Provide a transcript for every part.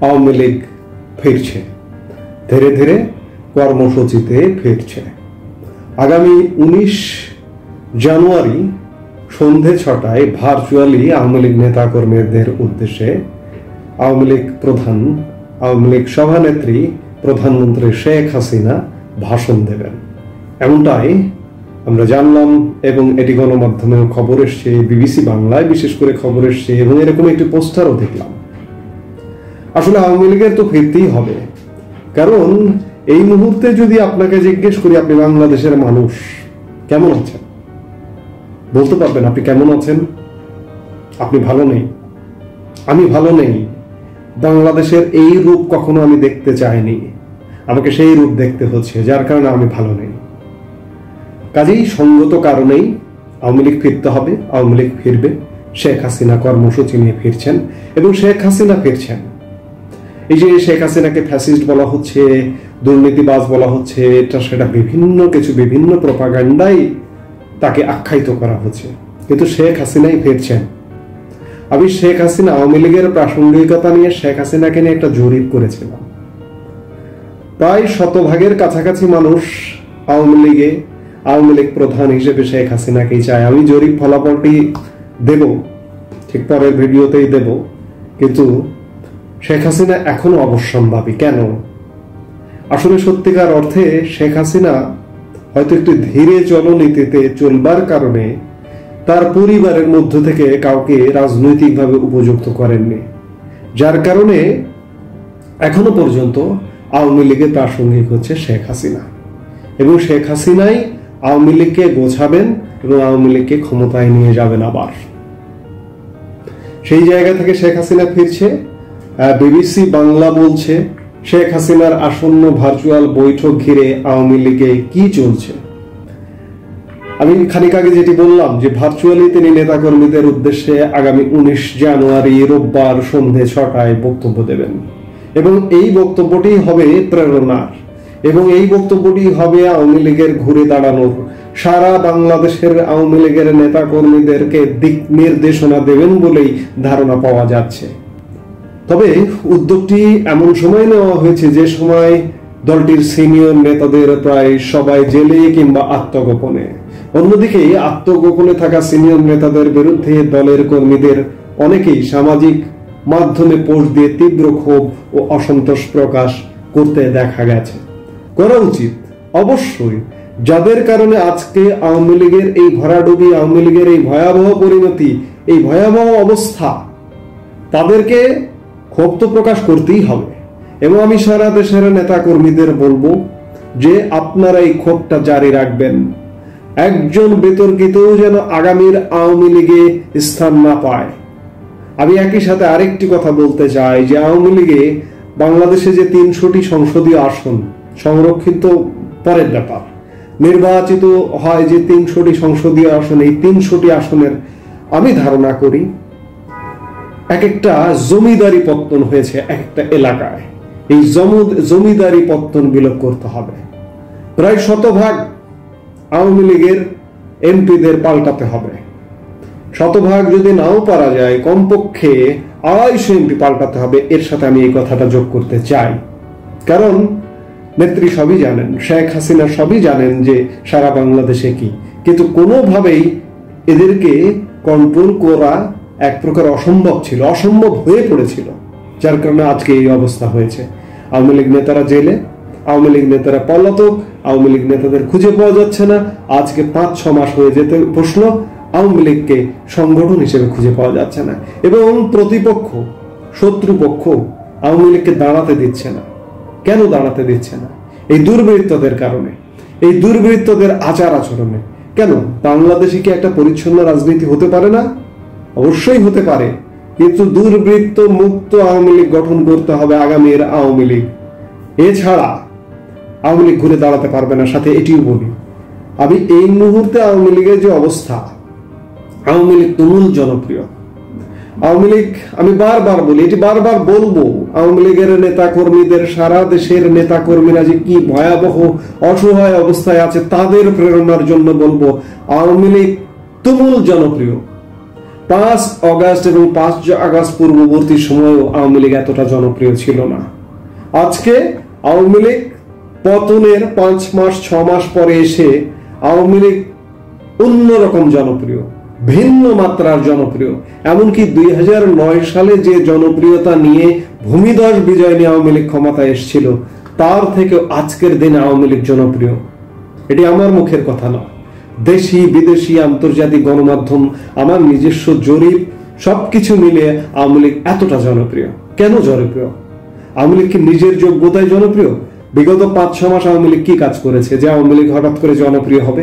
আওয়ামী লীগ ফিরছে, ধীরে ধীরে কর্মসূচিতে ফিরছে। আগামী 19 জানুয়ারি সন্ধে 6টায় ভার্চুয়ালি আওয়ামী লীগ নেতাকর্মীদের উদ্দেশ্যে আওয়ামী লীগ প্রধান, আওয়ামী লীগ সভানেত্রী প্রধানমন্ত্রী শেখ হাসিনা ভাষণ দেবেন, এমনটাই আমরা জানলাম। এবং এটি গণমাধ্যমেও খবর এসছে, বিবিসি বাংলায় বিশেষ করে খবর এসছে, এবং এরকম একটি পোস্টারও দেখলাম। আসলে আওয়ামী লীগের তো ফিরতেই হবে, কারণ এই মুহূর্তে যদি আপনাকে জিজ্ঞেস করি আপনি বাংলাদেশের মানুষ কেমন আছেন, বলতে পারবেন আপনি কেমন আছেন? আপনি ভালো নেই, আমি ভালো নেই। বাংলাদেশের এই রূপ কখনো আমি দেখতে চাইনি, আমাকে সেই রূপ দেখতে হচ্ছে, যার কারণে আমি ভালো নেই। কাজেই সঙ্গত কারণেই আওয়ামী লীগ ফিরতে হবে, আওয়ামী লীগ ফিরবে। শেখ হাসিনা কর্মসূচি নিয়ে ফিরছেন এবং শেখ হাসিনা ফিরছেন। এই যে শেখ হাসিনাকে ফ্যাসিস্ট বলা হচ্ছে, দুর্নীতিবাজ বলা হচ্ছে, এটা সেটা বিভিন্ন প্রপাগান্ডাই তাকে আখ্যায়িত করা হচ্ছে, কিন্তু শেখ হাসিনাই ফিরছেন। আমি শেখ হাসিনা আওয়ামী লীগের প্রাসঙ্গিকতা নিয়ে শেখ হাসিনাকে নিয়ে একটা জরিপ করেছিলাম। প্রায় 100% কাছাকাছি মানুষ আওয়ামী লীগ প্রধান হিসেবে শেখ হাসিনাকেই চায়। আমি জরিপ ফলাফলটি দেব, ঠিক পরের ভিডিওতেই দেব, কিন্তু শেখ হাসিনা এখনো অবশ্যম্ভাবী। কেন? আসলে সত্যিকার অর্থে শেখ হাসিনা হয়তো একটু ধীরে চলনীতিতে চলবার কারণে তার পরিবারের মধ্য থেকে কাউকে রাজনৈতিকভাবে উপযুক্ত করেননি, যার কারণে এখনো পর্যন্ত আওয়ামী লীগের প্রাসঙ্গিক হচ্ছে শেখ হাসিনা, এবং শেখ হাসিনাই আওয়ামী লীগকে গোছাবেন এবং আওয়ামী লীগকে ক্ষমতায় নিয়ে যাবেন আবার। সেই জায়গা থেকে শেখ হাসিনা ফিরছে। বিবিসি বাংলা বলছে শেখ হাসিনার আসন্ন ভার্চুয়াল বৈঠক ঘিরে আওয়ামী লীগে কি চলছে। আমি খানিক আগে যেটি বললাম যে ভার্চুয়ালি তিনি নেতাকর্মীদের উদ্দেশ্যে আগামী 19 জানুয়ারি রোববার সন্ধে 6টায় বক্তব্য দেবেন, এবং এই বক্তব্যটি হবে প্রেরণার, এবং এই বক্তব্যটি হবে আওয়ামী লীগের ঘুরে দাঁড়ানোর, সারা বাংলাদেশের আওয়ামী লীগের নেতাকর্মীদেরকে দিক নির্দেশনা দেবেন বলেই ধারণা পাওয়া যাচ্ছে। তবে উদ্যোগটি এমন সময় নেওয়া হয়েছে যে সময় দলটির সিনিয়র নেতাদের প্রায় সবাই জেলে কিংবা আত্মগোপনে। অন্যদিকে আত্মগোপনে থাকা সিনিয়র নেতাদের বিরুদ্ধে দলের কর্মীদের অনেকেই সামাজিক মাধ্যমে পোস্ট দিয়ে তীব্র ক্ষোভ ও অসন্তোষ প্রকাশ করতে দেখা গেছে। করা উচিত অবশ্যই, যাদের কারণে আজকে আওয়ামী লীগের এই ভরাডুবি, আওয়ামী লীগের এই ভয়াবহ পরিণতি, এই ভয়াবহ অবস্থা, তাদেরকে ক্ষোভ তো প্রকাশ করতেই হবে। এবং আমি সারা দেশের নেতা কর্মীদের বলবো যে আপনারা এই ক্ষোভটা জারি রাখবেন। একজন বিতর্কিত যেন আগামীর আওয়ামী লীগে স্থান না পায়। আমি একই সাথে আরেকটি কথা বলতে চাই যে আওয়ামী লীগে বাংলাদেশে যে 300টি সংসদীয় আসন সংরক্ষিত পরের ব্যাপার, নির্বাচিত হয় যে 300টি সংসদীয় আসন, এই 300টি আসনের আমি ধারণা করি এক একটা জমিদারি পত্তন হয়েছে এক একটা এলাকায়। এই জমিদারি পত্তন বিলোপ করতে হবে। প্রায় 100% আওয়ামী লীগের এমপিদের পাল্টাতে হবে। 100% যদি নাও পারা যায়, কমপক্ষে 250 এমপি পাল্টাতে হবে। এর সাথে আমি এই কথাটা যোগ করতে চাই, কারণ নেত্রী সবই জানেন, শেখ হাসিনা সবই জানেন যে সারা বাংলাদেশে কি, কিন্তু কোনোভাবেই এদেরকে কন্ট্রোল করা এক প্রকার অসম্ভব ছিল, অসম্ভব হয়ে পড়েছিল, যার কারণে আজকে এই অবস্থা হয়েছে। আওয়ামী লীগ নেতারা জেলে, আওয়ামী লীগ নেতারা পলাতক, আওয়ামী লীগ নেতাদের খুঁজে পাওয়া যাচ্ছে না। আজকে 5-6 মাস হয়ে যেতে বসলো, আওয়ামী লীগকে সংগঠন হিসেবে খুঁজে পাওয়া যাচ্ছে না, এবং প্রতিপক্ষ, শত্রুপক্ষ আওয়ামী লীগকে দাঁড়াতে দিচ্ছে না। কেন দাঁড়াতে দিচ্ছে না? এই দুর্বৃত্তদের কারণে, এই দুর্বৃত্তদের আচার আচরণে। কেন বাংলাদেশে কি একটা পরিচ্ছন্ন রাজনীতি হতে পারে না? অবশ্যই হতে পারে, কিন্তু দুর্বৃত্ত মুক্ত আওয়ামী লীগ গঠন করতে হবে আগামীর আওয়ামী লীগ। এছাড়া আওয়ামী লীগ ঘুরে দাঁড়াতে পারবে না। সাথে এটিও বলি, আমি এই মুহূর্তে আওয়ামী লীগের যে অবস্থা, আওয়ামী লীগ তুমুল জনপ্রিয়। আওয়ামী লীগ, আমি বারবার বলি, এটি বারবার বলবো, আওয়ামী লীগের নেতা কর্মীদের, সারা দেশের নেতা কর্মীরা যে কি ভয়াবহ অসহায় অবস্থায় আছে, তাদের প্রেরণার জন্য বলবো আওয়ামী লীগ তুমুল জনপ্রিয়। 5 অগাস্ট এবং 5 আগস্ট পূর্ববর্তী সময়েও আওয়ামী লীগ এতটা জনপ্রিয় ছিল না। আজকে আওয়ামী লীগ পতনের 5 মাস 6 মাস পরে এসে আওয়ামী লীগ অন্যরকম জনপ্রিয়, ভিন্ন মাত্রার জনপ্রিয়। এমনকি 2009 সালে যে জনপ্রিয়তা নিয়ে ভূমিধস বিজয় নিয়ে আওয়ামী লীগ ক্ষমতায় এসেছিল, তার থেকে আজকের দিনে আওয়ামী লীগ জনপ্রিয়। এটি আমার মুখের কথা না, দেশি বিদেশি আন্তর্জাতিক গণমাধ্যম, আমার নিজস্ব জরিপ, সবকিছু মিলে আওয়ামী লীগ এতটা জনপ্রিয়। কেন জনপ্রিয়? আওয়ামী লীগ কি নিজের যোগ্যতায় জনপ্রিয়? বিগত 5-6 মাস আওয়ামী লীগ কি কাজ করেছে যে আওয়ামী লীগ হঠাৎ করে জনপ্রিয় হবে?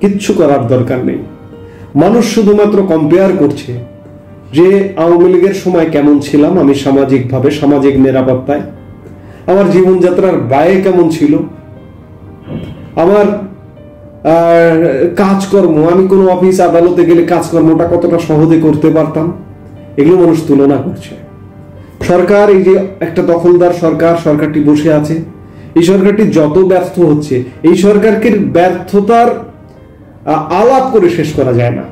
কিচ্ছু করার দরকার নেই। মানুষ শুধুমাত্র কম্পেয়ার করছে যে আওয়ামী লীগের সময় কেমন ছিলাম আমি সামাজিকভাবে, সামাজিক নিরাপত্তায়, আমার জীবনযাত্রার ব্যয় কেমন ছিল, আমার কাজকর্ম, আমি কোনো অফিস আদালতে গেলে কাজকর্মটা কতটা সহজে করতে পারতাম, এগুলো মানুষ তুলনা করছে। সরকার, এই যে একটা দখলদার সরকার, সরকারটি বসে আছে, এই সরকারটি যত ব্যর্থ হচ্ছে, এই সরকারকে ব্যর্থতার আলাপ করে শেষ করা যায় না।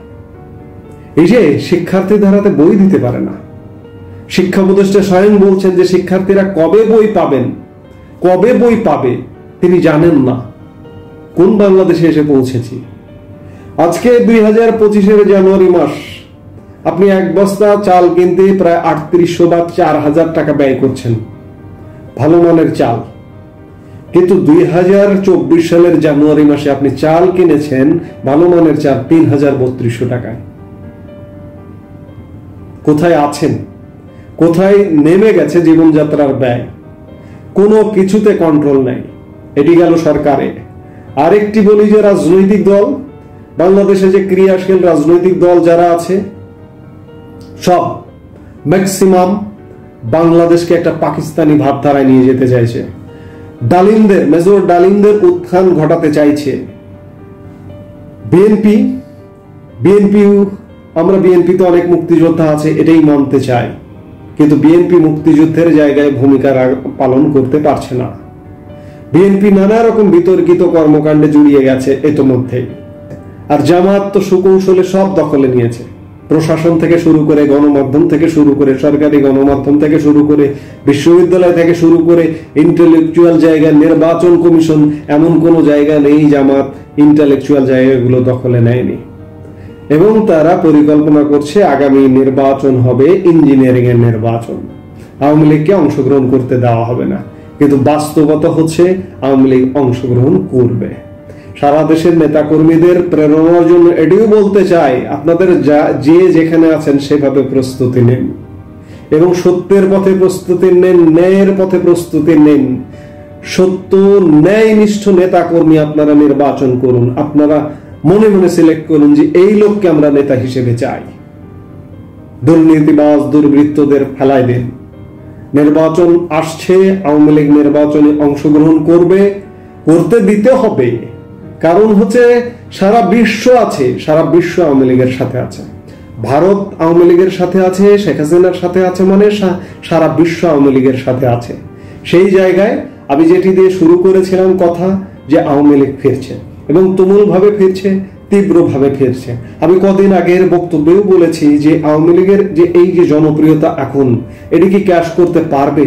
এই যে শিক্ষার্থীদের হাতে বই দিতে পারে না, শিক্ষা উপদেষ্টা স্বয়ং বলছেন যে শিক্ষার্থীরা কবে বই পাবেন, কবে বই পাবে তিনি জানেন না। কোন বাংলাদেশে এসে পৌঁছেছি? আজকে 2025-এর জানুয়ারি মাস, আপনি 1 বস্তা চাল কিনতে প্রায় 3800 বা 4000 টাকা ব্যয় করছেন, ভালো মানের চাল। কিন্তু 2024 সালের জানুয়ারি মাসে আপনি চাল কিনেছেন, ভালো মানের চাল, 3300 টাকায়। কোথায় আছেন? কোথায় নেমে গেছে জীবনযাত্রার ব্যয়? কোনো কিছুতে কন্ট্রোল নাই। এটি গেল সরকারে। আরেকটি বলি যে রাজনৈতিক দল, বাংলাদেশে যে ক্রিয়াশীল রাজনৈতিক দল যারা আছে, সব ম্যাক্সিমাম বাংলাদেশকে একটা পাকিস্তানি ভাবধারায় নিয়ে যেতে চাইছে। ডালিমদের, মেজর ডালিমদের উত্থান ঘটাতে চাইছে। বিএনপি, আমরা বিএনপিতে অনেক মুক্তিযোদ্ধা আছে, এটাই মানতে চাই, কিন্তু বিএনপি মুক্তিযুদ্ধের জায়গায় ভূমিকা পালন করতে পারছে না। বিএনপি নানা রকম বিতর্কিত কর্মকাণ্ডে জড়িয়ে গেছে ইতোমধ্যেই। আর জামাত তো সুকৌশলে সব দখলে নিয়েছে, প্রশাসন থেকে শুরু করে, গণমাধ্যম থেকে শুরু করে, সরকারি গণমাধ্যম থেকে শুরু করে, বিশ্ববিদ্যালয় থেকে শুরু করে, ইন্টেলেকচুয়াল জায়গা, নির্বাচন কমিশন, এমন কোনো জায়গা নেই জামাত ইন্টেলেকচুয়াল জায়গাগুলো দখলে নেয়নি। এবং তারা পরিকল্পনা করছে আগামী নির্বাচন হবে ইঞ্জিনিয়ারিং এর নির্বাচন, আওয়ামী লীগকে অংশগ্রহণ করতে দেওয়া হবে না। কিন্তু বাস্তবতা হচ্ছে আওয়ামী লীগ অংশগ্রহণ করবে। সারা দেশের নেতা কর্মীদের প্রেরণার জন্য এটিও বলতে চাই, আপনাদের যে যেখানে আছেন সেভাবে প্রস্তুতি নেন এবং সত্যের পথে প্রস্তুতি নেন, ন্যায়ের পথে প্রস্তুতি নেন। সত্য ন্যায়নিষ্ঠ নেতা কর্মী আপনারা নির্বাচন করুন, আপনারা মনে মনে সিলেক্ট করুন যে এই লোককে আমরা নেতা হিসেবে চাই। দুর্নীতিবাজ দুর্বৃত্তদের ফেলায় দিন। নির্বাচন আসছে, আওয়ামী লীগ নির্বাচনে অংশগ্রহণ করবে, করতে দিতে হবে। কারণ হচ্ছে সারা বিশ্ব আছে, সারা বিশ্ব আওয়ামী লীগের সাথে আছে। ভারত আওয়ামী লীগের সাথে আছে, শেখ হাসিনার সাথে আছে, মানে সারা বিশ্ব আওয়ামী লীগের সাথে আছে। সেই জায়গায় আমি যেটি দিয়ে শুরু করেছিলাম কথা, যে আওয়ামী লীগ ফিরছে এবং তুমুল ভাবে ফিরছে, তীব্রভাবে ফিরছে। আমি কদিন আগের বক্তব্যেও বলেছি যে আওয়ামী লীগের যে এই যে জনপ্রিয়তা এখন, এটি কি ক্যাশ করতে পারবে?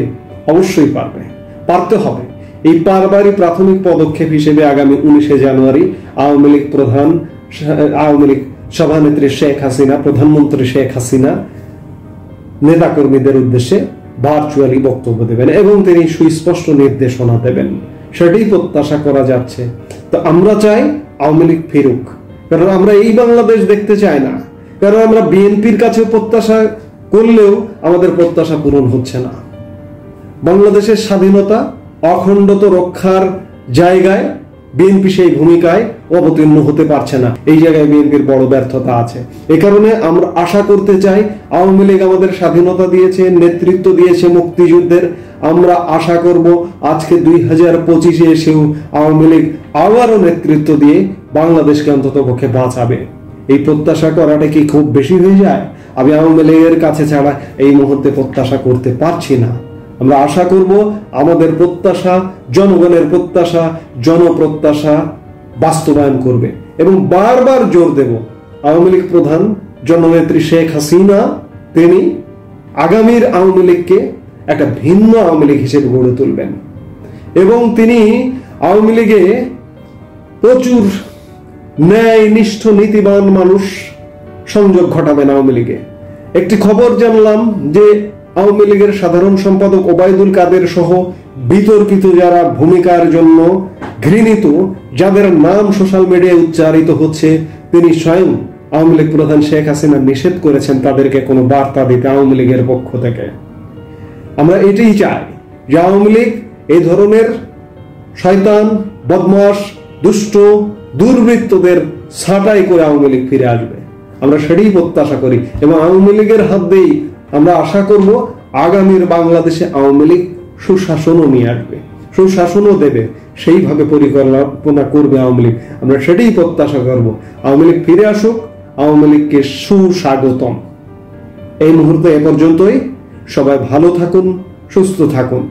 অবশ্যই পারবে, পারতে হবে। এই পারবারই প্রাথমিক পদক্ষেপ হিসেবে আগামী 19 জানুয়ারি আওয়ামী লীগ সভানেত্রী শেখ হাসিনা, প্রধানমন্ত্রী শেখ হাসিনা নেতাকর্মীদের উদ্দেশ্যে ভার্চুয়ালি বক্তব্য দেবেন এবং তিনি সুস্পষ্ট নির্দেশনা দেবেন, সেটাই প্রত্যাশা করা যাচ্ছে। তো আমরা চাই আওয়ামী লীগ ফিরুক, কারণ আমরা এই বাংলাদেশ দেখতে চাই না। কারণ আমরা বিএনপির কাছে প্রত্যাশা করলেও আমাদের প্রত্যাশা পূরণ হচ্ছে না। বাংলাদেশের স্বাধীনতা অখণ্ডতা রক্ষার জায়গায় বিএনপি সেই ভূমিকায় অবতীর্ণ হতে পারছে না। এই জায়গায় বিএনপির বড় ব্যর্থতা আছে। এ কারণে আমরা আশা করতে চাই, আওয়ামী লীগ আমাদের স্বাধীনতা দিয়েছে, নেতৃত্ব দিয়েছে মুক্তিযুদ্ধের। আমরা আশা করব আজকে 2025-এ এসেও আওয়ামী লীগ আবারও নেতৃত্ব দিয়ে বাংলাদেশকে অন্তত পক্ষে বাঁচাবে। এই প্রত্যাশা করাটা কি খুব বেশি হয়ে যায়? আমি আওয়ামী লীগের কাছে ছাড়া এই মুহূর্তে প্রত্যাশা করতে পারছি না। আমরা আশা করব আমাদের প্রত্যাশা, জনগণের প্রত্যাশা, জনপ্রত্যাশা বাস্তবায়ন করবে। এবং বারবার জোর দেব, আওয়ামী লীগ প্রধান জননেত্রী শেখ হাসিনা তিনি আগামীর আওয়ামী লীগকে একটা ভিন্ন আওয়ামী লীগ হিসেবে গড়ে তুলবেন এবং তিনি আওয়ামী লীগে প্রচুর ন্যায়নিষ্ঠ নীতিবান মানুষ সংযোগ ঘটাবেন আওয়ামী লীগে। একটি খবর জানলাম যে আওয়ামী লীগের সাধারণ সম্পাদক ওবায়দুল কাদের সহ বিতর্কিত যারা ভূমিকার জন্য ঘৃণিত, যাদের নাম সোশ্যাল মিডিয়ায় উচ্চারিত হচ্ছে, তিনি স্বয়ং আওয়ামী লীগ প্রধান শেখ হাসিনা নিষেধ করেছেন তাদেরকে কোনো বার্তা দিতে আওয়ামী লীগের পক্ষ থেকে। আমরা এটাই চাই যে আওয়ামী লীগ এই ধরনের শয়তান, বদমাশ, দুষ্ট, দুর্বৃত্তদের ছাঁটাই করে আওয়ামী লীগ ফিরে আসবে। আমরা সেটাই প্রত্যাশা করি এবং আওয়ামী লীগের হাত দিয়েই আমরা আশা করব আগামীর বাংলাদেশে আওয়ামী লীগ সুশাসনও নিয়ে আসবে, সুশাসনও দেবে, সেইভাবে পরিকল্পনা করবে আওয়ামী লীগ। আমরা সেটাই প্রত্যাশা করব। আওয়ামী লীগ ফিরে আসুক, আওয়ামী লীগকে সুস্বাগতম। এই মুহূর্তে এ পর্যন্তই। সবাই ভালো থাকুন, সুস্থ থাকুন।